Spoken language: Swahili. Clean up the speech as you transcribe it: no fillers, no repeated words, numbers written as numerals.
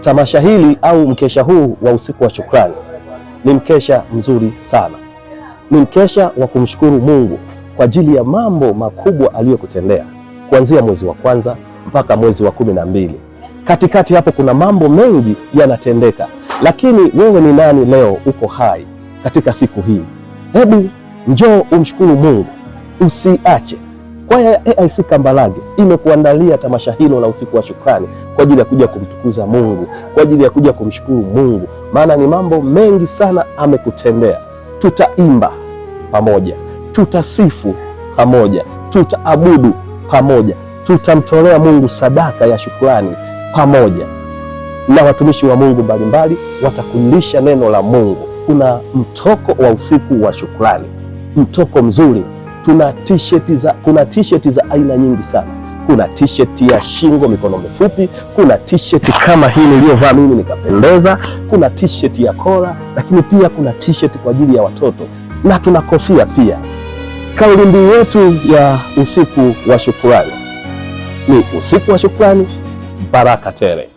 Tamasha hili au mkesha huu wa usiku wa shukrani ni mkesha mzuri sana. Ni mkesha wa kumshukuru Mungu kwa ajili ya mambo makubwa aliyokutendea kuanzia mwezi wa kwanza mpaka mwezi wa 12. Katikati hapo kuna mambo mengi yanatendeka, lakini wewe ni nani leo uko hai katika siku hii? Hebu njoo umshukuru Mungu, usiache. Kwaya ya AIC Kambarage imekuandalia tamasha hilo la usiku wa shukrani kwa ajili ya kuja kumtukuza Mungu, kwa ajili ya kuja kumshukuru Mungu, maana ni mambo mengi sana amekutendea. Tutaimba pamoja, tutasifu pamoja, tutaabudu pamoja, tutamtolea Mungu sadaka ya shukrani pamoja, na watumishi wa Mungu mbalimbali watakulisha neno la Mungu. Kuna mtoko wa usiku wa shukrani, mtoko mzuri. Kuna t-shirt za aina nyingi sana. Kuna t-shirt ya shingo mikono mifupi, kuna t-shirt kama hii niliyovaa mimi nikapendeza, kuna t-shirt ya kola, lakini pia kuna t-shirt kwa ajili ya watoto, na tuna kofia pia. Kauli mbiu yetu ya usiku wa shukrani ni usiku wa shukrani, baraka tele.